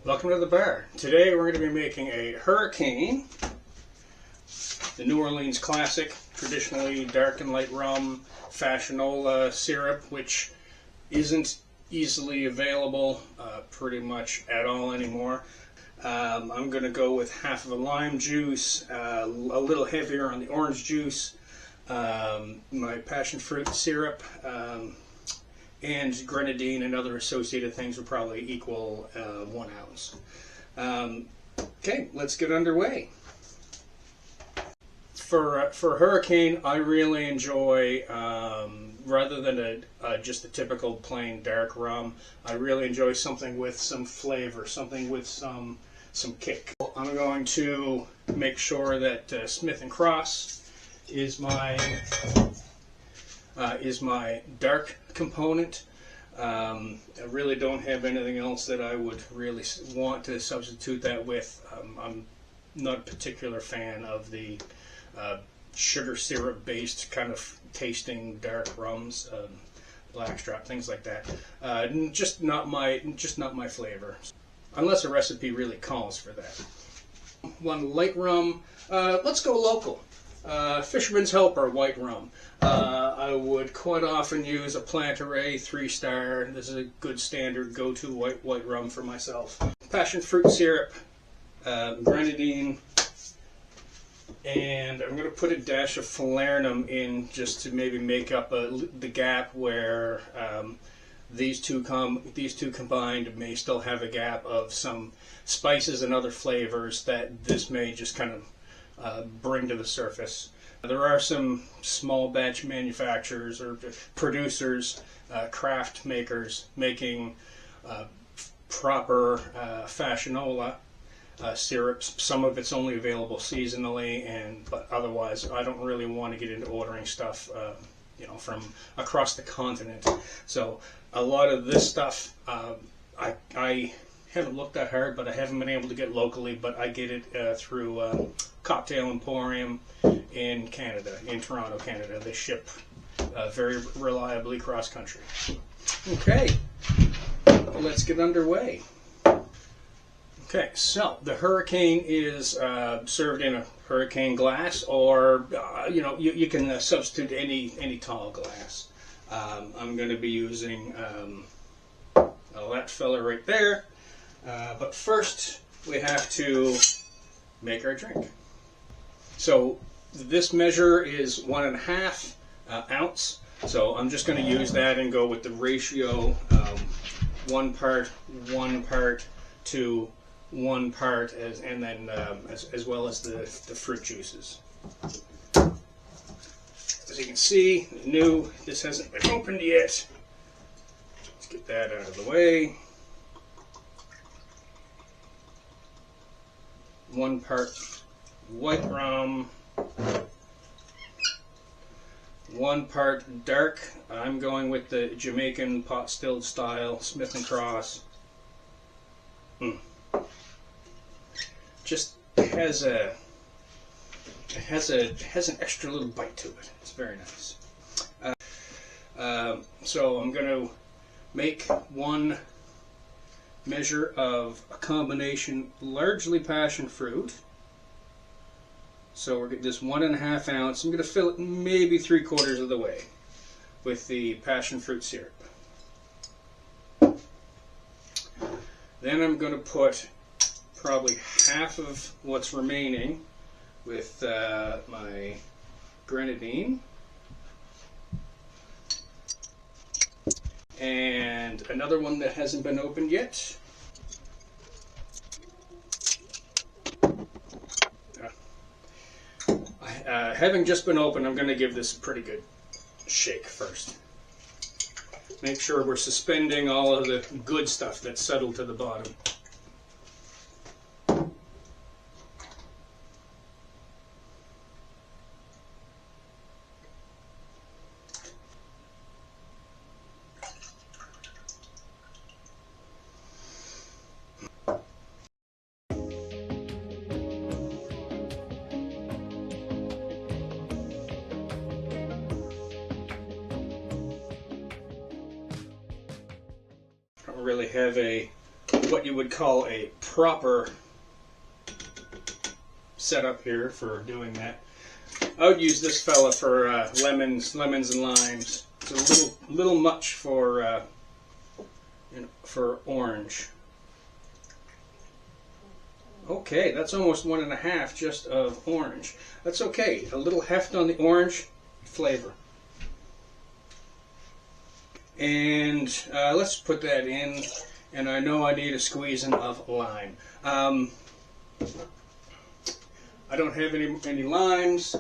Welcome to the bar. Today we're going to be making a hurricane, the New Orleans classic, traditionally dark and light rum, fashionola syrup, which isn't easily available pretty much at all anymore. I'm going to go with half of a lime juice, a little heavier on the orange juice, my passion fruit syrup, and grenadine and other associated things will probably equal 1 ounce. Okay, let's get underway. For hurricane, I really enjoy, rather than just a typical plain dark rum, I really enjoy something with some flavor, something with some kick. I'm going to make sure that Smith & Cross is my dark component. I really don't have anything else that I would really want to substitute that with. I'm not a particular fan of the sugar syrup based kind of tasting dark rums, blackstrap, things like that. Just not my flavor, unless a recipe really calls for that. One light rum. Let's go local. Fisherman's Helper white rum. I would quite often use a Plantaray 3-star. This is a good standard go-to white rum for myself. Passion fruit syrup, grenadine, and I'm going to put a dash of falernum in just to maybe make up the gap where these two combined may still have a gap of some spices and other flavors that this may just kind of bring to the surface. There are some small batch manufacturers or producers, craft makers, making proper fashionola syrups. Some of it's only available seasonally, but otherwise I don't really want to get into ordering stuff from across the continent. So a lot of this stuff I haven't looked that hard, but I haven't been able to get locally, but I get it through Cocktail Emporium in Canada, in Toronto, Canada. They ship very reliably cross country. Okay, let's get underway. Okay, so the hurricane is served in a hurricane glass, or you can substitute any tall glass. I'm going to be using that fella right there. But first, we have to make our drink. So this measure is 1.5 ounce. So I'm just going to use that and go with the ratio 1 part to 1 part, and then as well as the fruit juices. As you can see, this hasn't been opened yet. Let's get that out of the way. 1 part white rum, 1 part dark. I'm going with the Jamaican pot stilled style Smith & Cross. Just has an extra little bite to it. It's very nice. So I'm going to make 1 measure of a combination, largely passion fruit. So we're getting this 1.5 ounce. I'm going to fill it maybe 3/4 of the way with the passion fruit syrup. Then I'm going to put probably half of what's remaining with my grenadine. And another one that hasn't been opened yet. Having just been opened, I'm going to give this a pretty good shake first. Make sure we're suspending all of the good stuff that's settled to the bottom. Really have a what you would call a proper setup here for doing that. I would use this fella for lemons and limes. It's a little much for orange. Okay, that's almost 1.5 just of orange. That's okay. A little heft on the orange flavor. And let's put that in. And I know I need a squeezing of lime. I don't have any limes,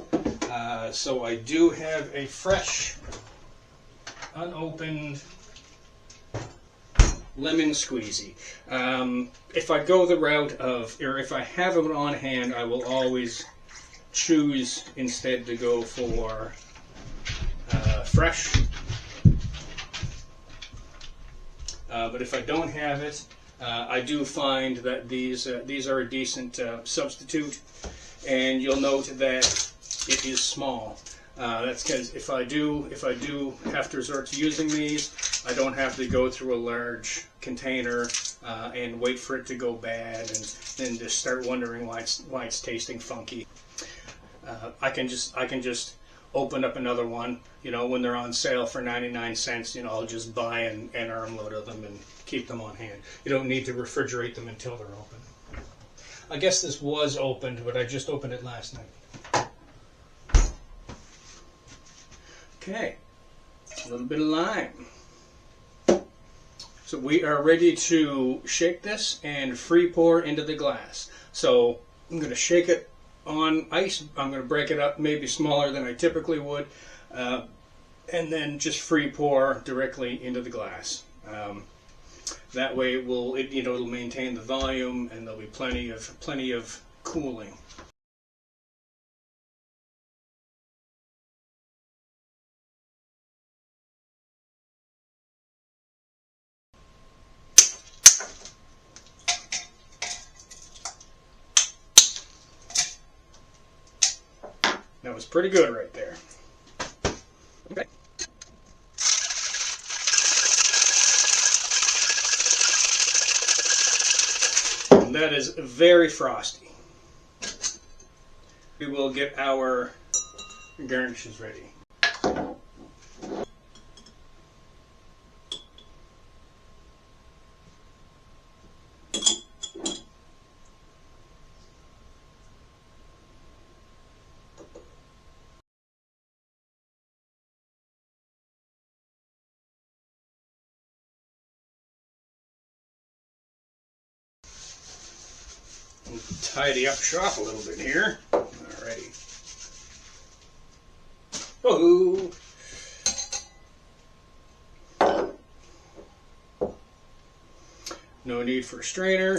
so I do have a fresh, unopened lemon squeezy. If I go the route of, or if I have them on hand, I will always choose instead to go for fresh. But if I don't have it, I do find that these are a decent substitute, and you'll note that it is small. That's because if I do have to resort to using these, I don't have to go through a large container and wait for it to go bad and then just start wondering why it's tasting funky. I can just open up another one, when they're on sale for 99 cents. I'll just buy an armload of them and keep them on hand. You don't need to refrigerate them until they're open. I guess this was opened, but I just opened it last night. Okay, a little bit of lime. So we are ready to shake this and free pour into the glass. So I'm going to shake it on ice. I'm going to break it up maybe smaller than I typically would, and then just free pour directly into the glass. That way it'll maintain the volume, and there'll be plenty of cooling. That was pretty good right there. Okay. And that is very frosty. We will get our garnishes ready. Tidy up shop a little bit here. Alrighty. Oh. No need for a strainer.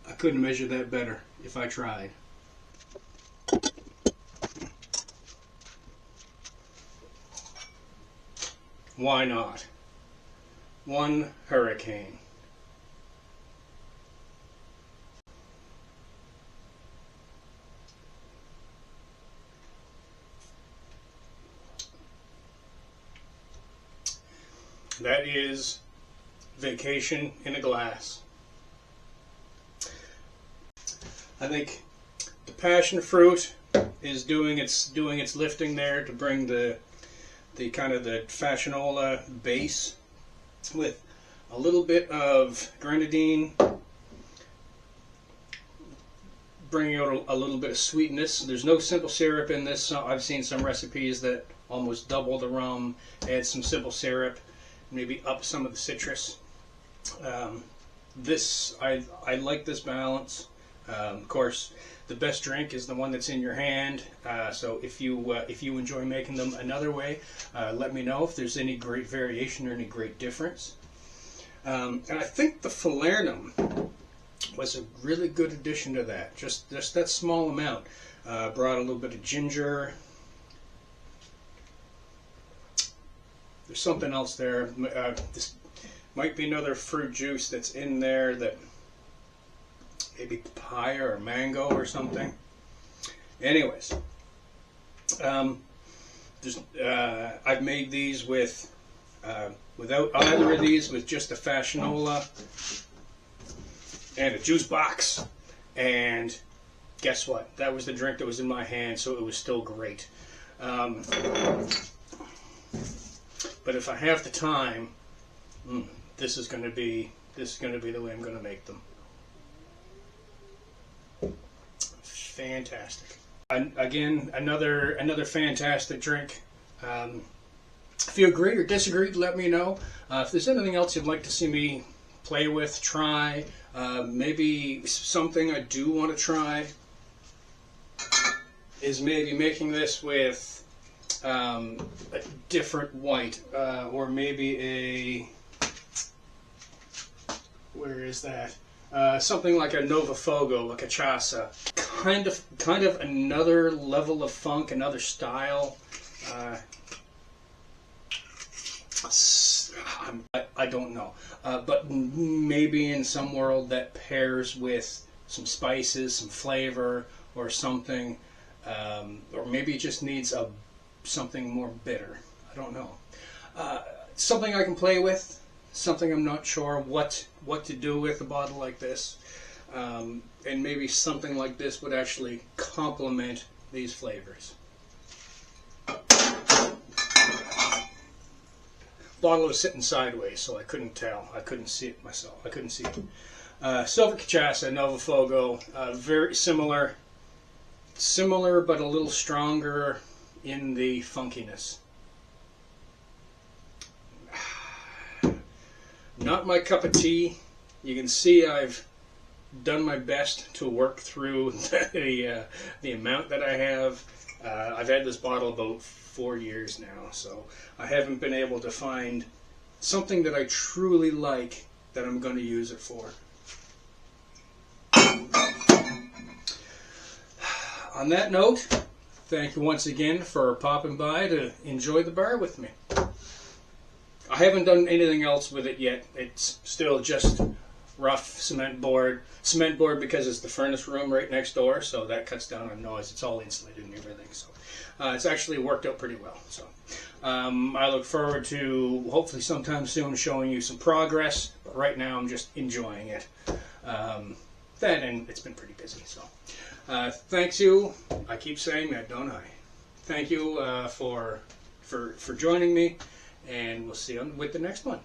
I couldn't measure that better if I tried. Why not? One hurricane. That is vacation in a glass. I think the passion fruit is doing its lifting there to bring the kind of the fashionola base with a little bit of grenadine, bringing out a little bit of sweetness. There's no simple syrup in this. I've seen some recipes that almost double the rum, add some simple syrup, maybe up some of the citrus. I like this balance. Of course, the best drink is the one that's in your hand. So if you enjoy making them another way, let me know if there's any great variation or any great difference. And I think the falernum was a really good addition to that. Just that small amount brought a little bit of ginger. There's something else there. This might be another fruit juice that's in there, that maybe papaya or mango or something. Anyways, I've made these with without either of these, with just a fashionola and a juice box. And guess what? That was the drink that was in my hand, so it was still great. But if I have the time, this is going to be the way I'm going to make them. Fantastic. Again, another fantastic drink. If you agree or disagree, let me know. If there's anything else you'd like to see me play with, try, maybe something I do want to try is maybe making this with a different white, or maybe where is that? Something like a Nova Fogo, a cachaça. Kind of another level of funk, another style. I don't know, but maybe in some world that pairs with some spices, some flavor, or something, or maybe it just needs something more bitter. I don't know. Something I can play with. Something I'm not sure what to do with a bottle like this, and maybe something like this would actually complement these flavors. Bottle was sitting sideways, so I couldn't tell. I couldn't see it myself. I couldn't see it. Silver Cachaça, Nova Fogo, very similar, but a little stronger in the funkiness. Not my cup of tea. You can see I've done my best to work through the amount that I have. I've had this bottle about 4 years now, so I haven't been able to find something that I truly like that I'm going to use it for. On that note, thank you once again for popping by to enjoy the bar with me. I haven't done anything else with it yet. It's still just rough cement board because it's the furnace room right next door, so that cuts down on noise. It's all insulated and everything, so it's actually worked out pretty well. So I look forward to hopefully sometime soon showing you some progress, but right now I'm just enjoying it. That, and it's been pretty busy, so thanks you. I keep saying that, don't I? Thank you for joining me, and we'll see you with the next one.